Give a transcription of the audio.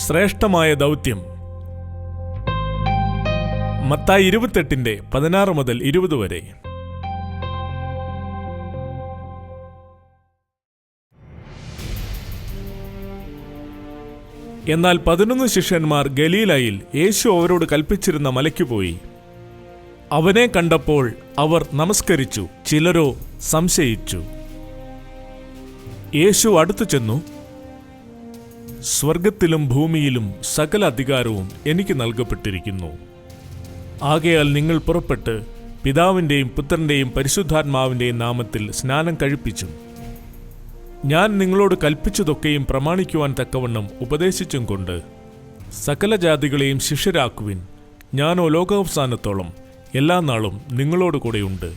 ശ്രേഷ്ഠമായ ദൗത്യം. മത്തായി 28:16 മുതൽ 20 വരെ. എന്നാൽ 11 ശിഷ്യന്മാർ ഗലീലയിൽ യേശു അവരോട് കൽപ്പിച്ചിരുന്ന മലയ്ക്ക് പോയി. അവനെ കണ്ടപ്പോൾ അവർ നമസ്കരിച്ചു, ചിലരോ സംശയിച്ചു. യേശു അടുത്തു ചെന്നു, സ്വർഗത്തിലും ഭൂമിയിലും സകല അധികാരവും എനിക്ക് നൽകപ്പെട്ടിരിക്കുന്നു. ആകയാൽ നിങ്ങൾ പുറപ്പെട്ട് പിതാവിൻ്റെയും പുത്രൻ്റെയും പരിശുദ്ധാത്മാവിൻ്റെയും നാമത്തിൽ സ്നാനം കഴിപ്പിച്ചും ഞാൻ നിങ്ങളോട് കൽപ്പിച്ചതൊക്കെയും പ്രമാണിക്കുവാൻ തക്കവണ്ണം ഉപദേശിച്ചും കൊണ്ട് സകല ജാതികളെയും ശിഷ്യരാക്കുവിൻ. ഞാനോ ലോകാവസാനത്തോളം എല്ലാ നാളും നിങ്ങളോട് കൂടെയുണ്ട്.